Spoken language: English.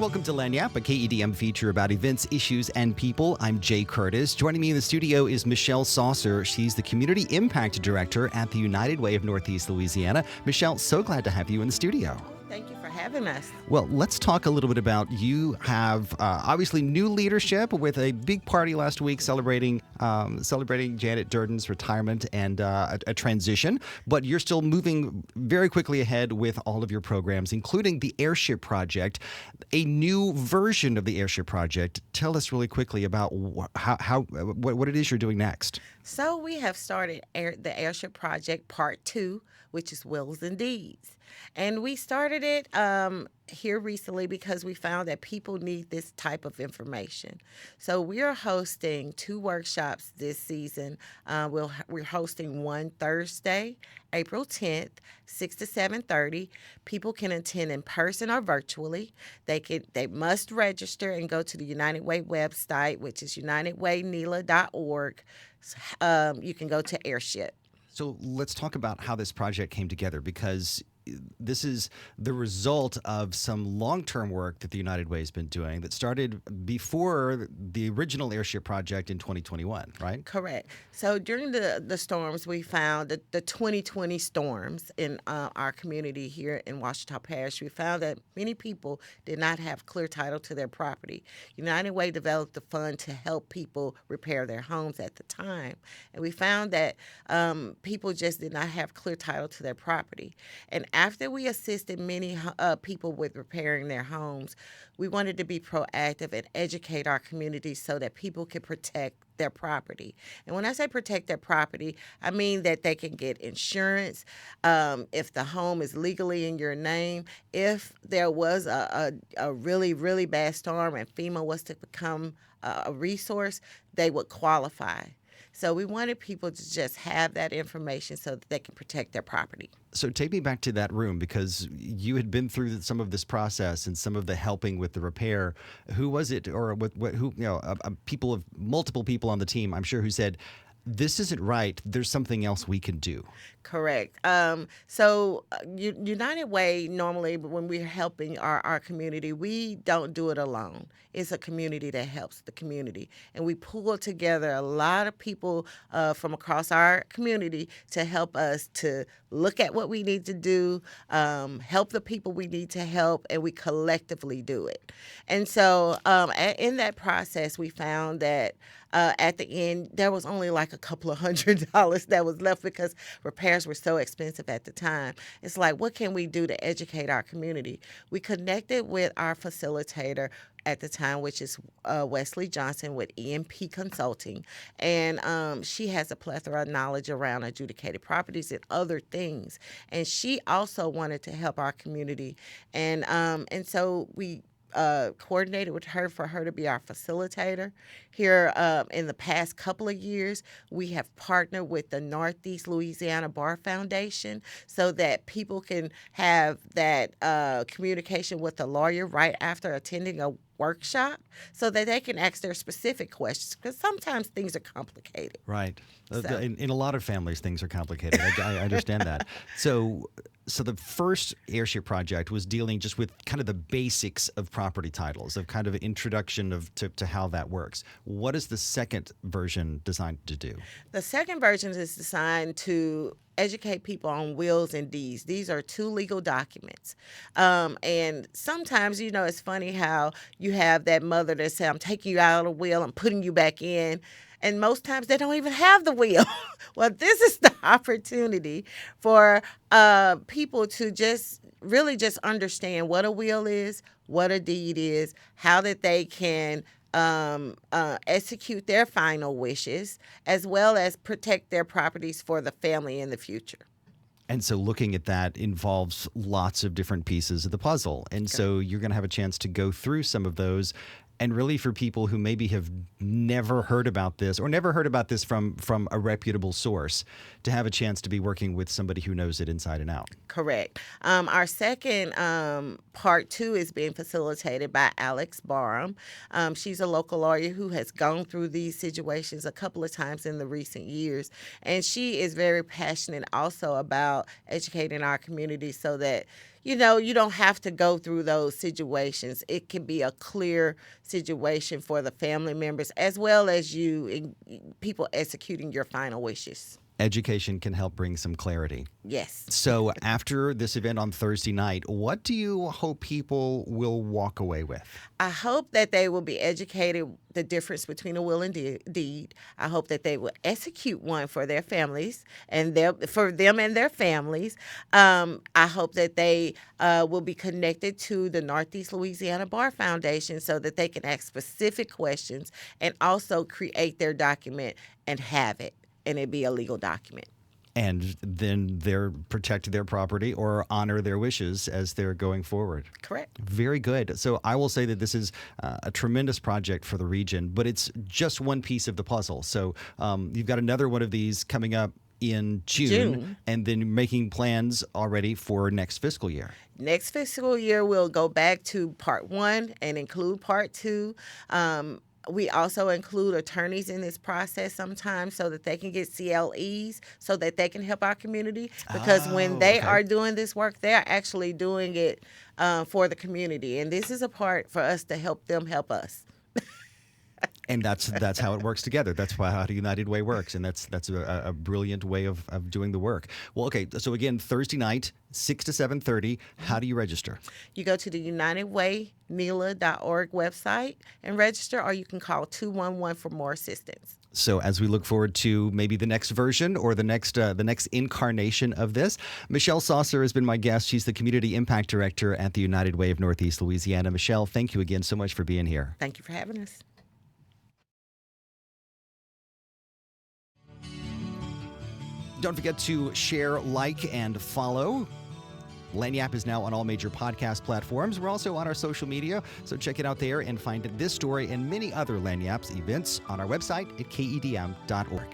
Welcome to Lagniappe, a KEDM feature about events, issues, and people. I'm Jay Curtis. Joining me in the studio is Michelle Saucer. She's the Community Impact Director at the United Way of Northeast Louisiana. Michelle, so glad to have you in the studio. Thank you for having us. Well, let's talk a little bit about you have obviously new leadership with a big party last week celebrating Janet Durden's retirement and a transition, but you're still moving very quickly ahead with all of your programs, including the Heirship Project, a new version of the Heirship Project. Tell us really quickly about what it is you're doing next. So we have started the Heirship Project Part II, which is Wills and Deeds. And we started it here recently because we found that people need this type of information. So we are hosting 2 workshops this season. We're hosting one Thursday, April 10th, 6 to 7:30. People can attend in person or virtually. They must register and go to the United Way website, which is unitedwaynela.org. You can go to Heirship. So let's talk about how this project came together, because this is the result of some long-term work that the United Way has been doing that started before the original Heirship Project in 2021, right? Correct. So during the storms, we found that the 2020 storms in our community here in Ouachita Parish, we found that many people did not have clear title to their property. United Way developed a fund to help people repair their homes at the time. And we found that people just did not have clear title to their property. And after we assisted many people with repairing their homes, we wanted to be proactive and educate our community so that people could protect their property. And when I say protect their property, I mean that they can get insurance if the home is legally in your name. If there was a really, really bad storm and FEMA was to become a resource, they would qualify. So we wanted people to just have that information so that they can protect their property. So take me back to that room, because you had been through some of this process and some of the helping with the repair. Who was it, or multiple people on the team, I'm sure, who said, this isn't right, there's something else we can do? Correct. So United Way, normally when we're helping our community, we don't do it alone. It's a community that helps the community. And we pull together a lot of people from across our community to help us to look at what we need to do, help the people we need to help, and we collectively do it. And so in that process, we found that at the end, there was only like a couple of $100 that was left because repairs were so expensive at the time. It's like, what can we do to educate our community? We connected with our facilitator at the time, which is Wesley Johnson with EMP Consulting. And she has a plethora of knowledge around adjudicated properties and other things. And she also wanted to help our community. And so we coordinated with her for her to be our facilitator. Here in the past couple of years, we have partnered with the Northeast Louisiana Bar Foundation so that people can have that communication with a lawyer right after attending a workshop, so that they can ask their specific questions, because sometimes things are complicated. Right. So. In a lot of families, things are complicated. I understand that. So the first Heirship Project was dealing just with kind of the basics of property titles, of kind of an introduction to how that works. What is the second version designed to do? The second version is designed to educate people on wills and deeds. These are 2 legal documents. And sometimes, it's funny how you have that mother that says, I'm taking you out of the will, I'm putting you back in. And most times they don't even have the will. Well, this is the opportunity for people to just understand what a will is, what a deed is, how that they can execute their final wishes, as well as protect their properties for the family in the future. And so looking at that involves lots of different pieces of the puzzle. And so you're going to have a chance to go through some of those. And really, for people who maybe have never heard about this, or never heard about this from a reputable source, to have a chance to be working with somebody who knows it inside and out. Correct. Our second part 2 is being facilitated by Alex Barham. She's a local lawyer who has gone through these situations a couple of times in the recent years. And she is very passionate also about educating our community so that you don't have to go through those situations. It can be a clear situation for the family members as well as you and people executing your final wishes. Education can help bring some clarity. Yes. So after this event on Thursday night, what do you hope people will walk away with? I hope that they will be educated the difference between a will and deed. I hope that they will execute one for their families and for them and their families. I hope that they will be connected to the Northeast Louisiana Bar Foundation so that they can ask specific questions and also create their document and have it, and it be a legal document. And then they're protect their property or honor their wishes as they're going forward. Correct. Very good. So I will say that this is a tremendous project for the region, but it's just one piece of the puzzle. So you've got another one of these coming up in June, and then making plans already for next fiscal year. Next fiscal year, we'll go back to part 1 and include part 2. We also include attorneys in this process sometimes so that they can get CLEs so that they can help our community. Because when they are doing this work, they're actually doing it for the community. And this is a part for us to help them help us. And that's how it works together. That's how the United Way works, and that's a brilliant way of doing the work. Well, okay, so again, Thursday night, 6 to 7:30. How do you register? You go to the UnitedWayNELA.org website and register, or you can call 211 for more assistance. So as we look forward to maybe the next version or the next incarnation of this, Michelle Saucer has been my guest. She's the Community Impact Director at the United Way of Northeast Louisiana. Michelle, thank you again so much for being here. Thank you for having us. Don't forget to share, like, and follow. Lagniappe is now on all major podcast platforms. We're also on our social media, so check it out there and find this story and many other Lagniappe's events on our website at KEDM.org.